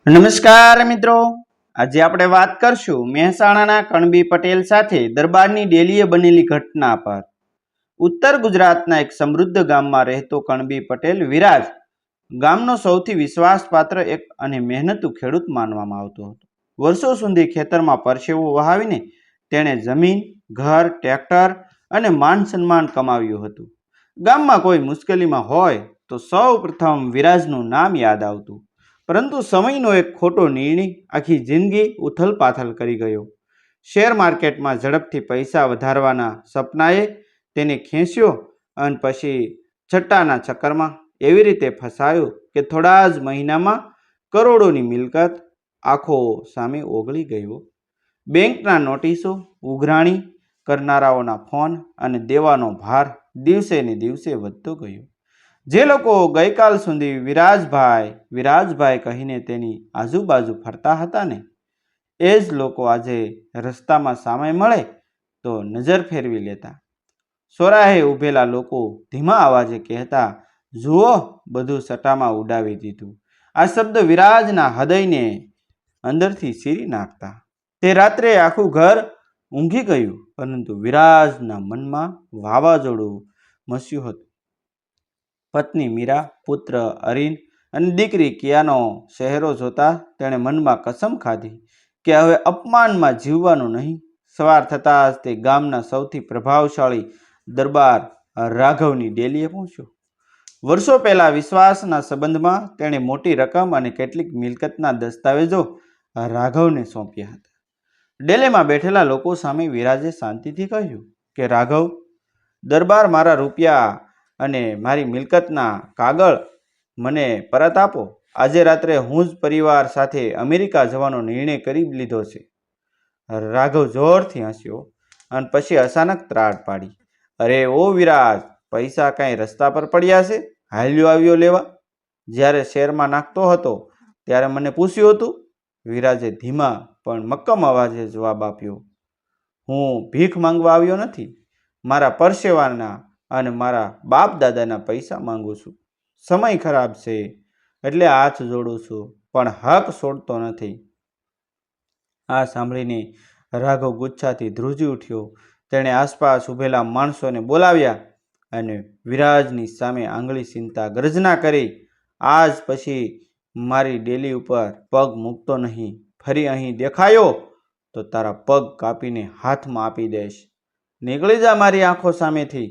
નમસ્કાર મિત્રો, આજે આપણે વાત કરશું મહેસાણાના કણબી પટેલ સાથે દરબારની ડેલીએ બનેલી ઘટના પર। ઉત્તર ગુજરાતના એક સમૃદ્ધ ગામમાં રહેતો કણબી પટેલ વિરાજ ગામનો સૌથી વિશ્વાસપાત્ર એક અને મહેનતુ ખેડૂત માનવામાં આવતો હતો। વર્ષો સુધી ખેતરમાં પરસેવો વહાવીને તેણે જમીન, ઘર, ટ્રેક્ટર અને માન સન્માન કમાવ્યું હતું। ગામમાં કોઈ મુશ્કેલીમાં હોય તો સૌ પ્રથમ વિરાજનું નામ યાદ આવતું, પરંતુ સમયનો એક ખોટો નિર્ણય આખી જિંદગી ઉથલપાથલ કરી ગયો। શેર માર્કેટમાં ઝડપથી પૈસા વધારવાના સપનાએ તેને ખેંચ્યો અને પછી છટ્ટાના ચક્કરમાં એવી રીતે ફસાયો કે થોડા જ મહિનામાં કરોડોની મિલકત આંખો સામે ઓગળી ગયો। બેંકના નોટિસો, ઉઘરાણી કરનારાઓના ફોન અને દેવાનો ભાર દિવસે ને દિવસે વધતો ગયો। જે લોકો ગઈકાલ સુધી વિરાજભાઈ કહીને તેની આજુબાજુ ફરતા હતા ને, એ જ લોકો આજે રસ્તામાં સામે મળે તો નજર ફેરવી લેતા। સોરાહે ઊભેલા લોકો ધીમા અવાજે કહેતા, જુઓ, બધું સટ્ટામાં ઉડાવી દીધું। આ શબ્દ વિરાજના હૃદયને અંદરથી ચીરી નાખતા। તે રાત્રે આખું ઘર ઊંઘી ગયું, પરંતુ વિરાજના મનમાં વાવાઝોડું મસ્યું હતું। પત્ની મીરા, પુત્ર અરીન અને દીકરી કિયાનો ચહેરો જોતા તેણે મનમાં કસમ ખાધી કે હવે અપમાનમાં જીવવાનું નહીં। સવાર થતાં જ તે ગામના સૌથી પ્રભાવશાળી દરબાર રાઘવની ડેલીએ પહોંચ્યો। વર્ષો પહેલા વિશ્વાસના સંબંધમાં તેણે મોટી રકમ અને કેટલીક મિલકતના દસ્તાવેજો રાઘવને સોંપ્યા હતા। ડેલીમાં બેઠેલા લોકો સામે વિરાજે શાંતિથી કહ્યું કે રાઘવ, દરબાર મારા રૂપિયા અને મારી મિલકતના કાગળ મને પરત આપો। આજે રાત્રે હું જ પરિવાર સાથે અમેરિકા જવાનો નિર્ણય કરી લીધો છે। રાઘવ જોરથી હસ્યો અને પછી અચાનક ત્રાડ પાડી, અરે ઓ વિરાજ, પૈસા કાંઈ રસ્તા પર પડ્યા છે? હાલ્યો આવ્યો લેવા? જ્યારે શેરમાં નાખતો હતો ત્યારે મને પૂછ્યું હતું? વિરાજે ધીમા પણ મક્કમ અવાજે જવાબ આપ્યો, હું ભીખ માંગવા આવ્યો નથી, મારા પરસેવાના અને મારા બાપ દાદાના પૈસા માંગુ છું। સમય ખરાબ છે એટલે હાથ જોડું છું, પણ હક છોડતો નથી। આ સાંભળીને રાઘવ ગુસ્સાથી ધ્રુજી ઉઠ્યો। તેણે આસપાસ ઊભેલા માણસોને બોલાવ્યા અને વિરાજની સામે આંગળી સીનતા ગર્જના કરી, આજ પછી મારી ડેલી ઉપર પગ મૂકતો નહીં। ફરી અહીં દેખાયો તો તારા પગ કાપીને હાથમાં આપી દઈશ। નીકળી જા મારી આંખો સામેથી।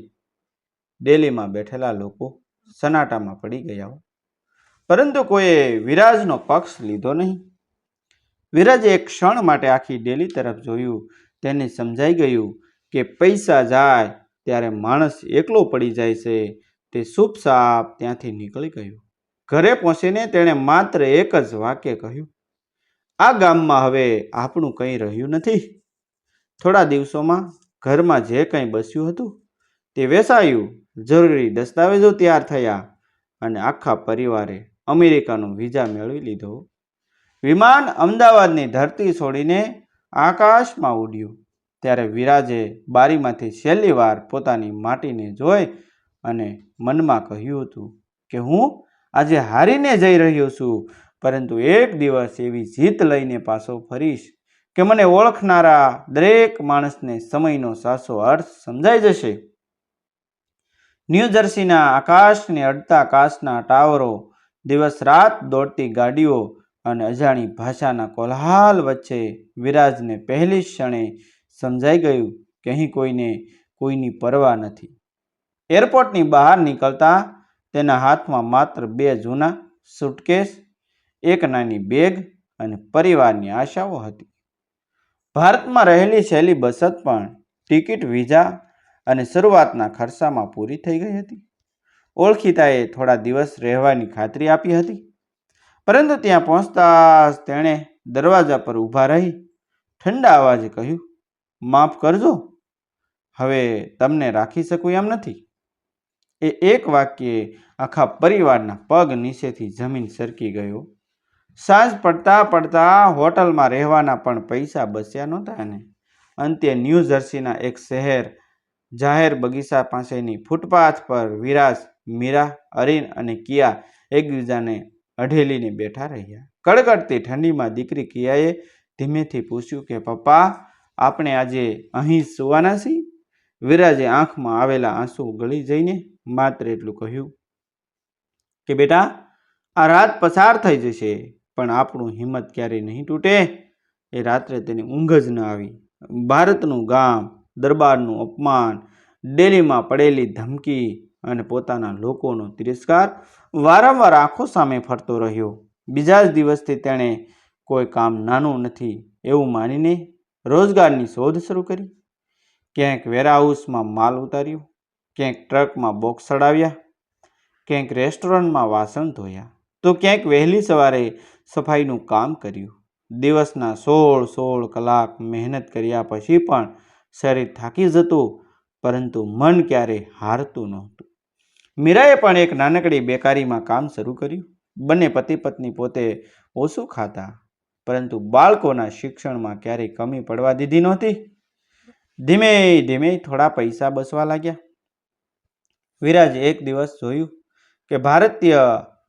ડેલીમાં બેઠેલા લોકો સન્નાટામાં પડી ગયા, પરંતુ કોઈએ વિરાજનો પક્ષ લીધો નહીં। વિરાજે એક ક્ષણ માટે આખી ડેલી તરફ જોયું। તેને સમજાઈ ગયું કે પૈસા જાય ત્યારે માણસ એકલો પડી જાય છે। તે ચૂપચાપ ત્યાંથી નીકળી ગયો। ઘરે પહોંચીને તેણે માત્ર એક જ વાક્ય કહ્યું, આ ગામમાં હવે આપણું કંઈ રહ્યું નથી। થોડા દિવસોમાં ઘરમાં જે કંઈ બચ્યું હતું તે વેચાયું, જરૂરી દસ્તાવેજો તૈયાર થયા અને આખા પરિવારે અમેરિકાનો વિઝા મેળવી લીધો। વિમાન અમદાવાદની ધરતી છોડીને આકાશમાં ઉડ્યું ત્યારે વિરાજે બારીમાંથી છેલ્લી વાર પોતાની માટીને જોઈ અને મનમાં કહ્યું હતું કે હું આજે હારીને જઈ રહ્યો છું, પરંતુ એક દિવસ એવી જીત લઈને પાછો ફરીશ કે મને ઓળખનારા દરેક માણસને સમયનો સાચો અર્થ સમજાઈ જશે। ન્યૂ જર્સીના આકાશને અડતા કાચના ટાવરો, દિવસ રાત દોડતી ગાડીઓ અને અજાણી ભાષાના કોલાહલ વચ્ચે વિરાજને પહેલી ક્ષણે સમજાઈ ગયું કે અહીં કોઈની પરવા નથી। એરપોર્ટની બહાર નીકળતા તેના હાથમાં માત્ર 2 જૂના સૂટકેસ, એક નાની બેગ અને પરિવારની આશાઓ હતી। ભારતમાં રહેલી છેલ્લી બચત પણ ટિકિટ, વિઝા અને શરૂઆતના ખર્ચામાં પૂરી થઈ ગઈ હતી। ઓળખીતાએ થોડા દિવસ રહેવાની ખાતરી આપી હતી, પરંતુ ત્યાં પહોંચતા જ તેણે દરવાજા પર ઊભા રહી ઠંડા અવાજે કહ્યું, માફ કરજો, હવે તમને રાખી શકું એમ નથી। એ એક વાક્યે આખા પરિવારના પગ નીચેથી જમીન સરકી ગયો। સાંજ પડતા હોટલમાં રહેવાના પણ પૈસા બચ્યા નહોતા અને અંતે ન્યૂ જર્સીના એક જાહેર બગીચા પાસેની ફૂટપાથ પર વિરાજ, મીરા, અરીન અને કિયા એકબીજાને અઢેલીને બેઠા રહ્યા. કડકડતી ઠંડીમાં દીકરી કિયાએ ધીમેથી પૂછ્યું કે પપ્પા, આપણે આજે અહીં સુવાના છીએ? વિરાજે આંખમાં આવેલા આંસુ ગળી જઈને માત્ર એટલું કહ્યું કે બેટા, આ રાત પસાર થઈ જશે, પણ આપણું હિંમત ક્યારેય નહીં તૂટે. એ રાત્રે તેની ઊંઘ જ ન આવી. ભારતનું ગામ, દરબારનું અપમાન, ડેલીમાં પડેલી ધમકી અને પોતાના લોકોનો તિરસ્કાર વારંવાર આંખો સામે ફરતો રહ્યો. બીજા જ દિવસથી તેણે કોઈ કામ નાનું નથી એવું માનીને રોજગારની શોધ શરૂ કરી. ક્યાંક વેરહાઉસમાં માલ ઉતાર્યો, ક્યાંક ટ્રકમાં બોક્સ ચડાવ્યા, ક્યાંક રેસ્ટોરન્ટમાં વાસણ ધોયા, તો ક્યાંક વહેલી સવારે સફાઈનું કામ કર્યું. દિવસના 16 કલાક મહેનત કર્યા પછી પણ શરીર થાકી જતું, પરંતુ મન ક્યારેય હારતું નહોતું. મીરાએ પણ એક નાનકડી બેકરીમાં કામ શરૂ કર્યું. બંને પતિ પત્ની પોતે ઓછું ખાતા, પરંતુ બાળકોના શિક્ષણમાં ક્યારેય કમી પડવા દીધી નહોતી. ધીમે ધીમે થોડા પૈસા બચવા લાગ્યા. વિરાજે એક દિવસ જોયું કે ભારતીય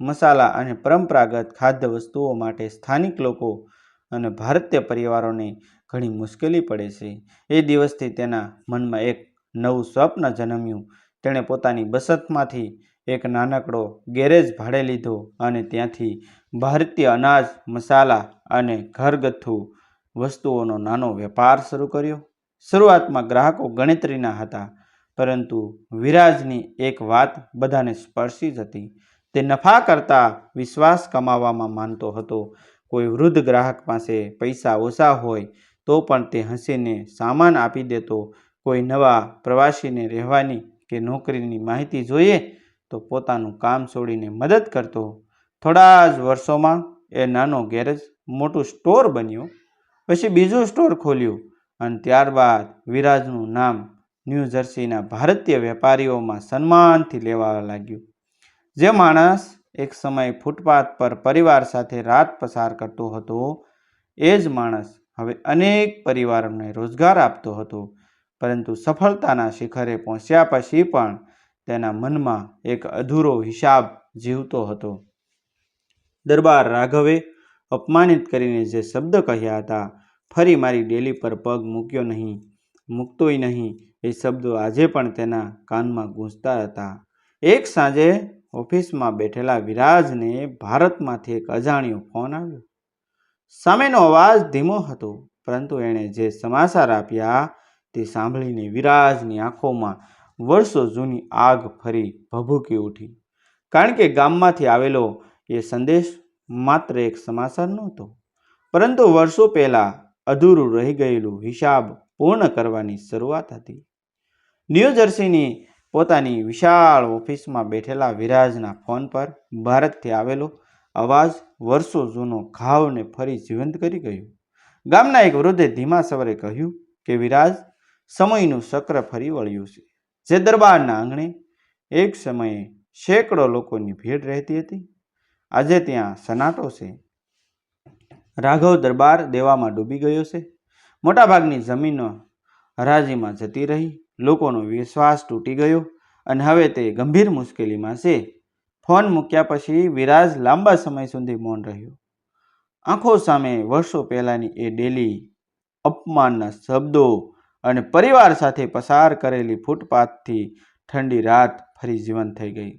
મસાલા અને પરંપરાગત ખાદ્ય વસ્તુઓ માટે સ્થાનિક લોકો અને ભારતીય પરિવારોને ઘણી મુશ્કેલી પડે છે. એ દિવસથી તેના મનમાં એક નવું સ્વપ્ન જન્મ્યું. તેણે પોતાની બચતમાંથી એક નાનકડો ગેરેજ ભાડે લીધો અને ત્યાંથી ભારતીય અનાજ, મસાલા અને ઘરગથ્થુ વસ્તુઓનો નાનો વેપાર શરૂ કર્યો. શરૂઆતમાં ગ્રાહકો ગણતરીના હતા, પરંતુ વિરાજની એક વાત બધાને સ્પર્શી જતી. તે નફા કરતાં વિશ્વાસ કમાવામાં માનતો હતો. કોઈ વૃદ્ધ ગ્રાહક પાસે પૈસા ઓછા હોય તો પણ તે હસીને સામાન આપી દેતો. કોઈ નવા પ્રવાસીને રહેવાની કે નોકરીની માહિતી જોઈએ તો પોતાનું કામ છોડીને મદદ કરતો. થોડા જ વર્ષોમાં એ નાનો ગેરેજ મોટું સ્ટોર બન્યો. પછી બીજું સ્ટોર ખોલ્યું અને ત્યારબાદ વિરાજનું નામ ન્યૂ જર્સીના ભારતીય વેપારીઓમાં સન્માનથી લેવા લાગ્યું. જે માણસ એક સમય ફૂટપાથ પર પરિવાર સાથે રાત પસાર કરતો હતો, એ જ માણસ હવે અનેક પરિવારોને રોજગાર આપતો હતો. પરંતુ સફળતાના શિખરે પહોંચ્યા પછી પણ તેના મનમાં એક અધૂરો હિસાબ જીવતો હતો. દરબાર રાઘવે અપમાનિત કરીને જે શબ્દ કહ્યા હતા, ફરી મારી ડેલી પર પગ મૂકતોય નહીં, એ શબ્દો આજે પણ તેના કાનમાં ગૂંજતા હતા. એક સાંજે ઓફિસમાં બેઠેલા વિરાજને ભારતમાંથી એક અજાણ્યો ફોન આવ્યો. સામેનો અવાજ ધીમો હતો, પરંતુ એણે જે સમાચાર આપ્યા તે સાંભળીને વિરાજની આંખોમાં વર્ષો જૂની આગ ફરી ભભૂકી ઉઠી. કારણ કે ગામમાંથી આવેલો એ સંદેશ માત્ર એક સમાચાર નહોતો, પરંતુ વર્ષો પહેલાં અધૂરું રહી ગયેલું હિસાબ પૂર્ણ કરવાની શરૂઆત હતી. ન્યૂ જર્સીની પોતાની વિશાળ ઓફિસમાં બેઠેલા વિરાજના ફોન પર ભારતથી આવેલો અવાજ વર્ષો જૂનો ઘાવને ફરી જીવંત કરી ગયો. ગામના એક વૃદ્ધે ધીમા સ્વરે કહ્યું કે વિરાજ, સમયનું ચક્ર ફરી વળ્યું છે. જે દરબારના આંગણે એક સમયે સેંકડો લોકોની ભીડ રહેતી હતી, આજે ત્યાં સન્નાટો છે. રાઘવ દરબાર દેવામાં ડૂબી ગયો છે. મોટાભાગની જમીનો હરાજીમાં જતી રહી. લોકોનો વિશ્વાસ તૂટી ગયો અને હવે તે ગંભીર મુશ્કેલીમાં છે. ફોન મૂક્યા પછી વિરાજ લાંબા સમય સુધી મૌન રહ્યો. આંખો સામે વર્ષો પહેલાની એ ડેલી, અપમાનના શબ્દો અને પરિવાર સાથે પસાર કરેલી ફૂટપાથથી ઠંડી રાત ફરી જીવંત થઈ ગઈ.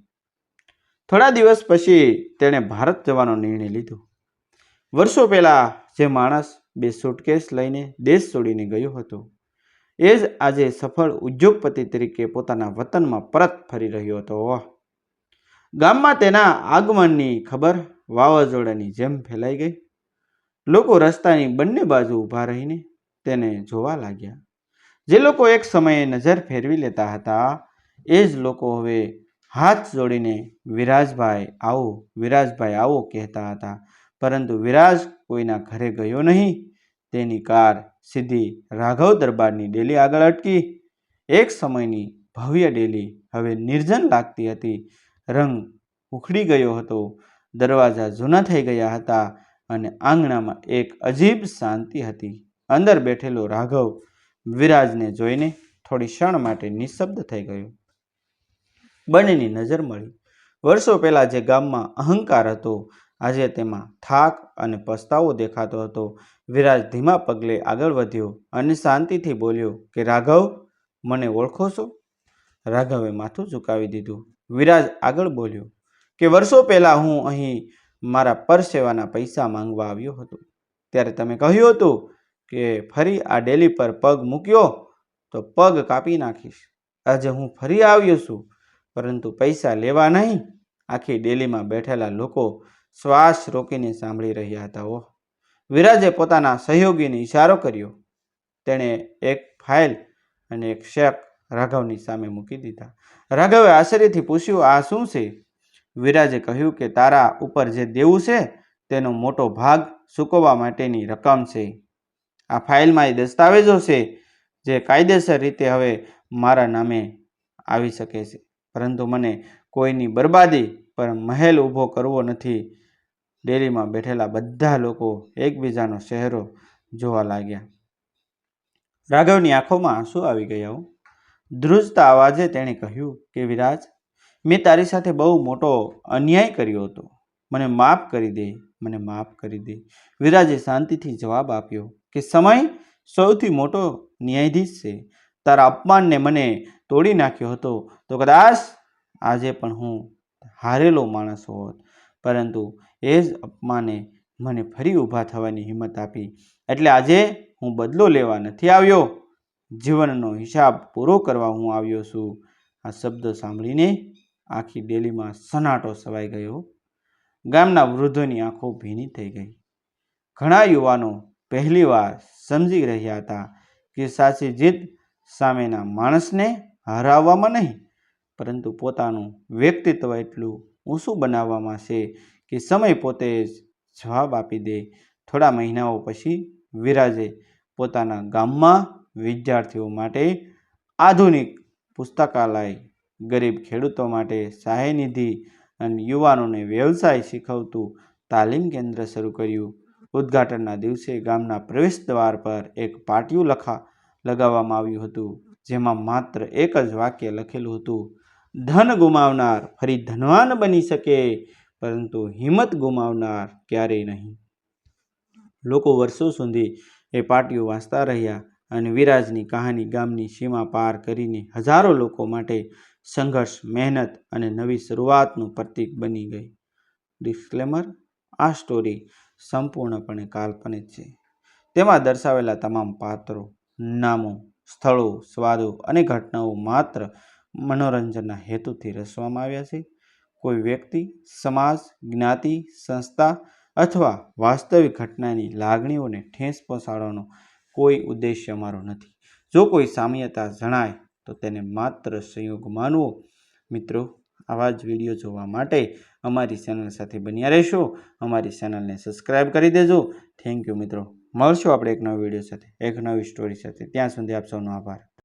થોડા દિવસ પછી તેણે ભારત જવાનો નિર્ણય લીધો. વર્ષો પહેલા જે માણસ 2 સૂટકેસ લઈને દેશ છોડીને ગયો હતો, એ જ આજે સફળ ઉદ્યોગપતિ તરીકે પોતાના વતનમાં પરત ફરી રહ્યો હતો. ગામમાં તેના આગમનની ખબર વાવાઝોડાની જેમ ફેલાઈ ગઈ. લોકો રસ્તાની બંને બાજુ ઊભા રહીને તેને જોવા લાગ્યા. જે લોકો એક સમયે નજર ફેરવી લેતા હતા, એ જ લોકો હવે હાથ જોડીને વિરાજભાઈ આવો, વિરાજભાઈ આવો કહેતા હતા. પરંતુ વિરાજ કોઈના ઘરે ગયો નહીં. તેની કાર સીધી રાઘવ દરબારની ડેલી આગળ અટકી. એક સમયની ભવ્ય ડેલી હવે નિર્જન લાગતી હતી. રંગ ઉખડી ગયો હતો, દરવાજા જૂના થઈ ગયા હતા અને આંગણામાં એક અજીબ શાંતિ હતી. અંદર બેઠેલો રાઘવ વિરાજને જોઈને થોડી ક્ષણ માટે નિશબ્દ થઈ ગયો. બંનેની નજર મળી. વર્ષો પહેલા જે ગામમાં અહંકાર હતો, આજે તેમાં થાક અને પસ્તાવો દેખાતો હતો. વિરાજ ધીમા પગલે આગળ વધ્યો અને શાંતિથી બોલ્યો કે રાઘવ, મને ઓળખો છો? રાઘવે માથું ઝુકાવી દીધું. વિરાજ આગળ બોલ્યો કે વર્ષો પહેલા હું અહીં મારા પરસેવાના પૈસા માંગવા આવ્યો હતો. ત્યારે તમે કહ્યું હતું કે ફરી આ ડેલી પર પગ મૂક્યો તો પગ કાપી નાખીશ. આજે હું ફરી આવ્યો છું, પરંતુ પૈસા લેવા નહીં. આખી ડેલીમાં બેઠેલા લોકો શ્વાસ રોકીને સાંભળી રહ્યા હતા. ઓહ! વિરાજે પોતાના સહયોગીને ઇશારો કર્યો. તેણે એક ફાઇલ અને એક શેક રાઘવની સામે મૂકી દીધા. રાઘવે આશ્ચર્યથી પૂછ્યું, આ શું છે? વિરાજે કહ્યું કે તારા ઉપર જે દેવું છે તેનો મોટો ભાગ ચૂકવવા માટેની રકમ છે. આ ફાઇલમાં એ દસ્તાવેજો છે જે કાયદેસર રીતે હવે મારા નામે આવી શકે છે, પરંતુ મને કોઈની બરબાદી પર મહેલ ઊભો કરવો નથી. ડેલીમાં બેઠેલા બધા લોકો એકબીજાનો ચહેરો જોવા લાગ્યા. રાઘવની આંખોમાં આંસુ આવી ગયા. ધ્રુજતા અવાજે તેણે કહ્યું કે વિરાજ, મેં તારી સાથે બહુ મોટો અન્યાય કર્યો હતો. મને માફ કરી દે, મને માફ કરી દે. વિરાજે શાંતિથી જવાબ આપ્યો કે સમય સૌથી મોટો ન્યાયાધીશ છે. તારા અપમાનને મને તોડી નાખ્યો હતો તો કદાચ આજે પણ હું હારેલો માણસ હોત, પરંતુ એ જ અપમાને મને ફરી ઊભા થવાની હિંમત આપી. એટલે આજે હું બદલો લેવા નથી આવ્યો, જીવનનો હિસાબ પૂરો કરવા હું આવ્યો છું. આ શબ્દો સાંભળીને આખી ડેલીમાં સન્નાટો છવાઈ ગયો. ગામના વૃદ્ધોની આંખો ભીની થઈ ગઈ. ઘણા યુવાનો પહેલીવાર સમજી રહ્યા હતા કે સાચી જીત સામેના માણસને હરાવવામાં નહીં, પરંતુ પોતાનું વ્યક્તિત્વ એટલું ઊંચું બનાવવામાં છે કે સમય પોતે જ જવાબ આપી દે. થોડા મહિનાઓ પછી વિરાજે પોતાના ગામમાં વિદ્યાર્થીઓ માટે આધુનિક પુસ્તકાલય, ગરીબ ખેડૂતો માટે સહાય નિધિ અને યુવાનોને વ્યવસાય શીખવતું તાલીમ કેન્દ્ર શરૂ કર્યું. ઉદ્ઘાટનના દિવસે ગામના પ્રવેશ દ્વાર પર એક પાટિયું લગાવવામાં આવ્યું હતું, જેમાં માત્ર એક જ વાક્ય લખેલું હતું, ધન ગુમાવનાર ફરી ધનવાન બની શકે, પરંતુ હિંમત ગુમાવનાર ક્યારેય નહીં. લોકો વર્ષો સુધી એ પાટિયું વાંચતા રહ્યા અને વિરાજની કહાની ગામની સીમા પાર કરીને હજારો લોકો માટે સંઘર્ષ, મહેનત અને નવી શરૂઆતનું પ્રતીક બની ગઈ. ડિસ્ક્લેમર: આ સ્ટોરી સંપૂર્ણપણે કાલ્પનિક છે. તેમાં દર્શાવેલા તમામ પાત્રો, નામો, સ્થળો, સ્વાદો અને ઘટનાઓ માત્ર મનોરંજનના હેતુથી રચવામાં આવ્યા છે. કોઈ વ્યક્તિ, સમાજ, જ્ઞાતિ, સંસ્થા અથવા વાસ્તવિક ઘટનાની લાગણીઓને ઠેસ પહોંચાડવાનો કોઈ ઉદ્દેશ્ય અમારો નથી. જો કોઈ સામ્યતા જણાય તો તેને માત્ર સંયોગ માનવો. મિત્રો, આવા જ વિડીયો જોવા માટે અમારી ચેનલ સાથે બન્યા રહેશો. અમારી ચેનલને સબસ્ક્રાઈબ કરી દેજો. થેન્ક યુ મિત્રો. મળશું આપણે એક નવા વિડીયો સાથે, એક નવી સ્ટોરી સાથે. ત્યાં સુધી આપ સૌનો આભાર.